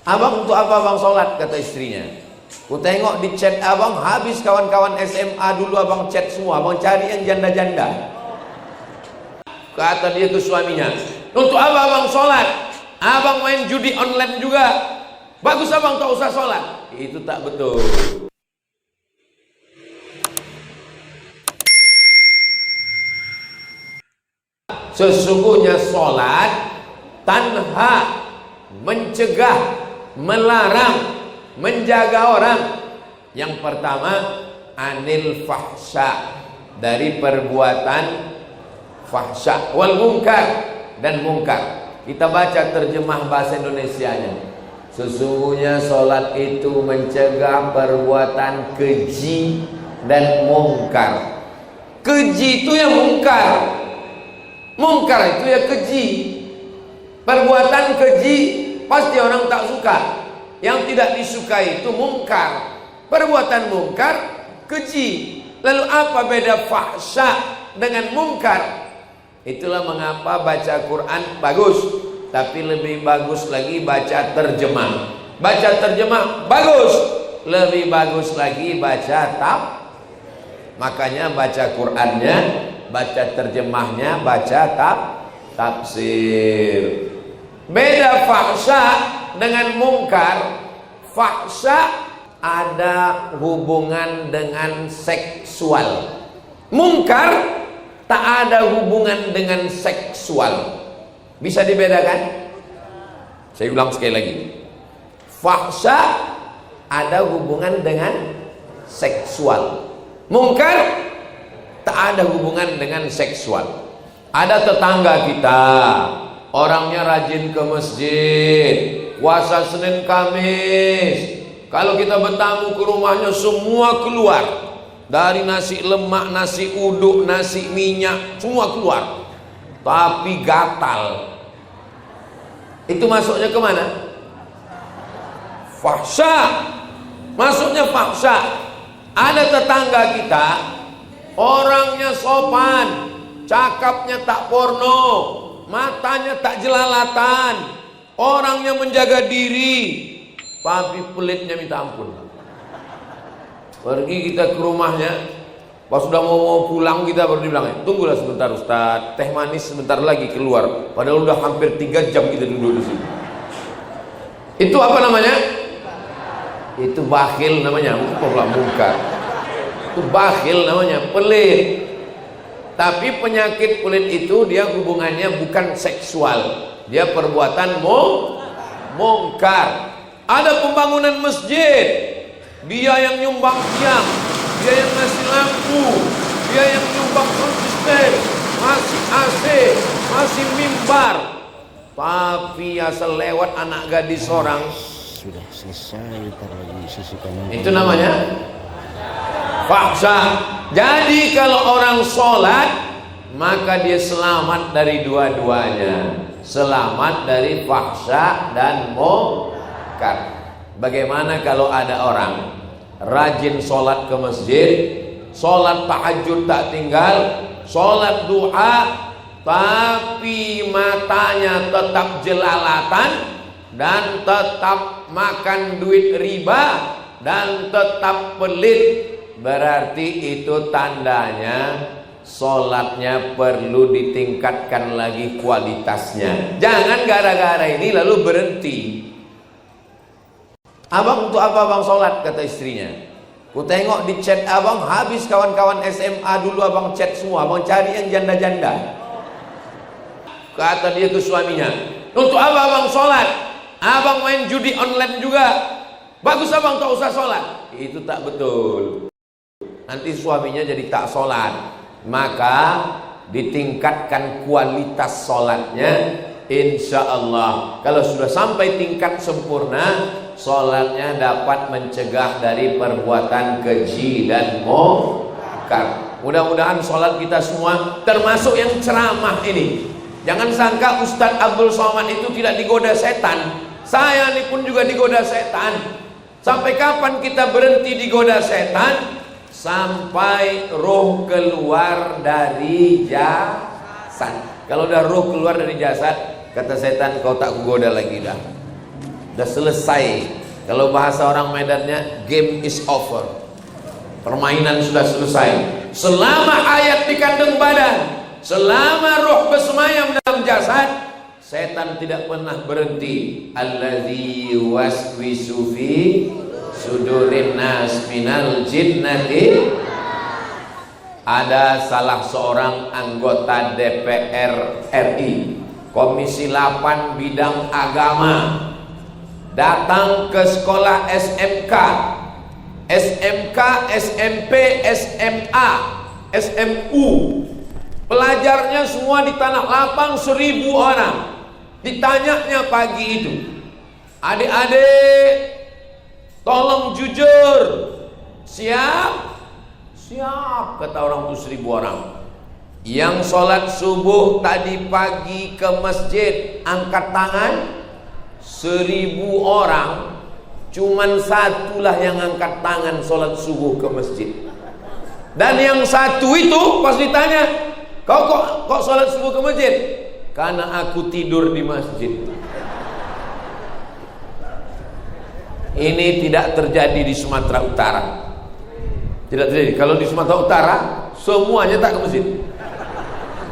Abang untuk apa abang sholat? Kata istrinya. Ku tengok di chat abang, habis kawan-kawan SMA dulu abang chat semua, abang cari yang janda-janda. Kata dia ke suaminya, untuk apa abang sholat? Abang main judi online juga. Bagus abang tak usah sholat. Itu tak betul. Sesungguhnya sholat tanha, mencegah, melarang, menjaga orang. Yang pertama, anil fahsya, dari perbuatan fahsya, wal munkar, dan munkar. Kita baca terjemah bahasa Indonesianya. Sesungguhnya sholat itu mencegah perbuatan keji dan mungkar. Keji itu yang mungkar, mungkar itu ya keji. Perbuatan keji pasti orang tak suka. Yang tidak disukai itu mungkar. Perbuatan mungkar keji. Lalu apa beda fahsya dengan mungkar? Itulah mengapa baca Quran bagus, tapi lebih bagus lagi baca terjemah. Baca terjemah bagus, lebih bagus lagi baca Makanya baca Qurannya, baca terjemahnya, baca tafsir. Beda fahsya dengan mungkar. Fahsya ada hubungan dengan seksual. Mungkar tak ada hubungan dengan seksual. Bisa dibedakan? Saya ulang sekali lagi. Fahsya ada hubungan dengan seksual. Mungkar tak ada hubungan dengan seksual. Ada tetangga kita, orangnya rajin ke masjid, puasa Senin Kamis. Kalau kita bertamu ke rumahnya semua keluar. Dari nasi lemak, nasi uduk, nasi minyak, semua keluar. Tapi gatal. Itu masuknya kemana? Fahsya. Masuknya fahsya. Ada tetangga kita, orangnya sopan, cakapnya tak porno, matanya tak jelalatan, orangnya menjaga diri, tapi pelitnya minta ampun. Pergi kita ke rumahnya, pas sudah mau pulang kita baru dibilang, tunggulah sebentar Ustaz, teh manis sebentar lagi keluar. Padahal udah hampir 3 jam kita duduk di sini. Itu apa namanya? Itu bakhil namanya, bukan mungkar. Itu bakhil namanya, pelit. Tapi penyakit pelit itu dia hubungannya bukan seksual, dia perbuatan mungkar. Ada pembangunan masjid, dia yang nyumbang tiang, dia yang ngasih lampu, dia yang nyumbang konsisten, masih AC, masih mimbar. Tapi asal lewat anak gadis orang, sudah selesai lagi sisi kanan. Itu namanya fahsya. Jadi kalau orang sholat, maka dia selamat dari dua-duanya. Selamat dari fahsya dan mungkar. Bagaimana kalau ada orang rajin sholat ke masjid, sholat tahajud tak tinggal, sholat duha, tapi matanya tetap jelalatan dan tetap makan duit riba dan tetap pelit, berarti itu tandanya sholatnya perlu ditingkatkan lagi kualitasnya. Jangan gara-gara ini lalu berhenti. Abang untuk apa abang sholat? Kata istrinya. Ku tengok di chat abang, habis kawan-kawan SMA dulu abang chat semua, abang cari yang janda-janda. Kata dia ke suaminya, untuk apa abang sholat? Abang main judi online juga. Bagus abang tak usah sholat. Itu tak betul. Nanti suaminya jadi tak sholat. Maka ditingkatkan kualitas sholatnya. Insya Allah kalau sudah sampai tingkat sempurna, sholatnya dapat mencegah dari perbuatan keji dan mungkar. Mudah-mudahan sholat kita semua, termasuk yang ceramah ini, jangan sangka Ustadz Abdul Somad itu tidak digoda setan. Saya ini pun juga digoda setan. Sampai kapan kita berhenti digoda setan? Sampai roh keluar dari jasad. Kalau udah roh keluar dari jasad, kata setan, kau tak kugoda lagi dah. Sudah selesai. Kalau bahasa orang Medannya, game is over. Permainan sudah selesai. Selama ayat di kandung badan, selama roh bersemayam dalam jasad, setan tidak pernah berhenti. Allazi waswisu fi sudurin nas minal jinnati. Ada salah seorang anggota DPR RI, Komisi 8 bidang agama, datang ke sekolah SMK, SMP, SMA, SMU. Pelajarnya semua di tanah lapang 1000 orang. Ditanyanya pagi itu, adik-adik tolong jujur. Siap? Siap, kata orang itu 1000 orang. Yang sholat subuh tadi pagi ke masjid, angkat tangan. 1000 orang, cuman satulah yang angkat tangan sholat subuh ke masjid. Dan yang satu itu pas ditanya, kok sholat subuh ke masjid? Karena aku tidur di masjid. Ini tidak terjadi di Sumatera Utara. Tidak terjadi. Kalau di Sumatera Utara semuanya tak ke masjid.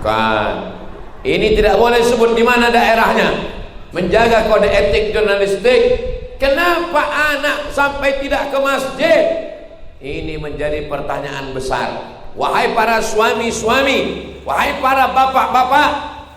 Kan. Ini tidak boleh sebut di mana daerahnya. Menjaga kode etik jurnalistik. Kenapa anak sampai tidak ke masjid? Ini menjadi pertanyaan besar. Wahai para suami-suami, wahai para bapak-bapak,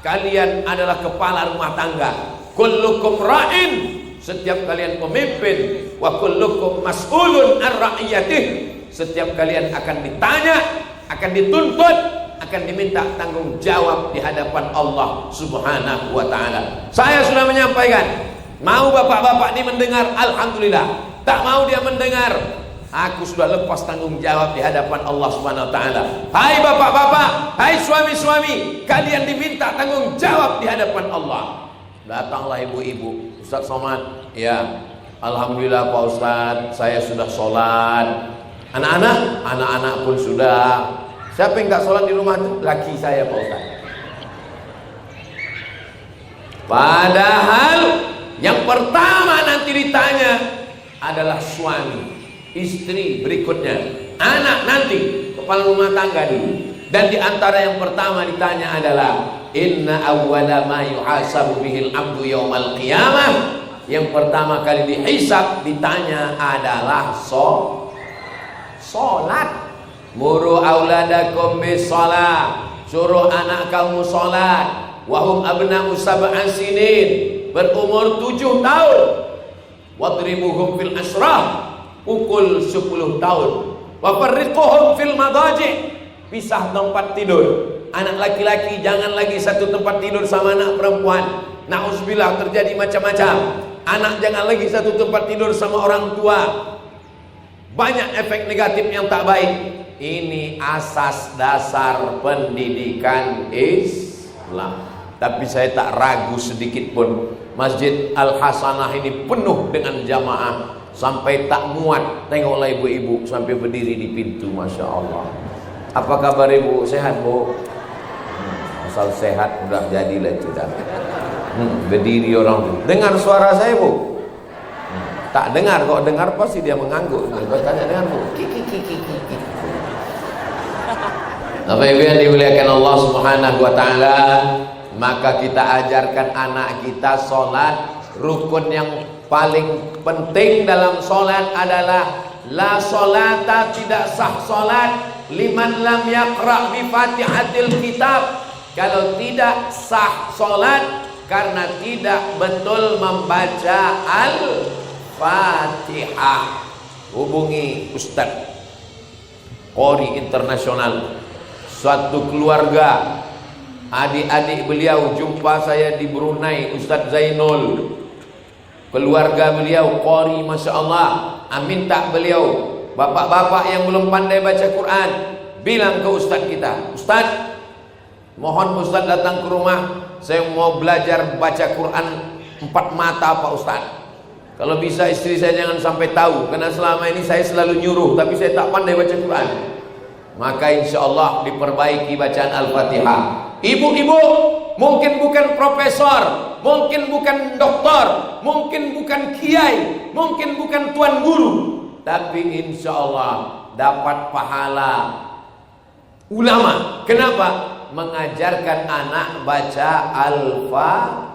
kalian adalah kepala rumah tangga. Kullukum ra'in, setiap kalian pemimpin. Wa kullukum mas'ulun an ra'iyatih, setiap kalian akan ditanya, akan dituntut, akan diminta tanggung jawab di hadapan Allah Subhanahu wa ta'ala. Saya sudah menyampaikan, mau bapak-bapak ini mendengar, alhamdulillah. Tak mau dia mendengar, aku sudah lepas tanggung jawab di hadapan Allah Subhanahu wa ta'ala. Hai bapak-bapak, hai suami-suami, kalian diminta tanggung jawab di hadapan Allah. Datanglah ibu-ibu. Ustaz Somad, ya, alhamdulillah Pak Ustaz, saya sudah sholat. Anak-anak pun sudah. Siapa yang gak sholat di rumah itu? Laki saya Pak Ustaz. Padahal yang pertama nanti ditanya adalah suami, istri berikutnya, anak nanti, kepala rumah tangga dulu. Dan di antara yang pertama ditanya adalah inna awwala ma yuhasabu bihil abdu yaumal qiyamah. Yang pertama kali dihisab, ditanya adalah sholat. Muru auladakum bis shalah, suruh anak kamu sholat. Wahum abna'u sab'an sinin, berumur 7 tahun. Wadribuhum fil asrah, pukul 10 tahun. Wafarriquhum fil madaji', pisah tempat tidur. Anak laki-laki jangan lagi satu tempat tidur sama anak perempuan. Na'udzubillah, terjadi macam-macam. Anak jangan lagi satu tempat tidur sama orang tua. Banyak efek negatif yang tak baik. Ini asas dasar pendidikan Islam. Tapi saya tak ragu sedikit pun, Masjid Al-Hasanah ini penuh dengan jamaah. Sampai tak muat, tengoklah ibu-ibu sampai berdiri di pintu. Masya Allah. Apa kabar ibu? Sehat bu? Asal sehat udah jadilah kita. Berdiri orang tuh. Dengar suara saya bu? Tak dengar. Kok dengar pasti dia mengangguk. Kau tanya dengar bu? Bapak Ibu yang dimuliakan Allah Subhanahu wa ta'ala, maka kita ajarkan anak kita sholat. Rukun yang paling penting dalam sholat adalah la sholata, tidak sah sholat liman lam yaqra' bi fatihatil kitab. Kalau tidak sah sholat karena tidak betul membaca Al-Fatihah. Hubungi Ustadz Qori Internasional. Suatu keluarga, adik-adik beliau jumpa saya di Brunei, Ustadz Zainul. Keluarga beliau Qori, Masya Allah. Minta beliau, bapak-bapak yang belum pandai baca Quran, bilang ke Ustadz kita, Ustadz, mohon Ustadz datang ke rumah, saya mau belajar baca Quran 4 mata Pak Ustadz. Kalau bisa istri saya jangan sampai tahu, karena selama ini saya selalu nyuruh, tapi saya tak pandai baca Quran. Maka insya Allah diperbaiki bacaan Al-Fatihah. Ibu-ibu mungkin bukan profesor, mungkin bukan doktor, mungkin bukan kiai, mungkin bukan tuan guru, tapi insya Allah dapat pahala ulama. Kenapa? Mengajarkan anak baca Al-Fatihah.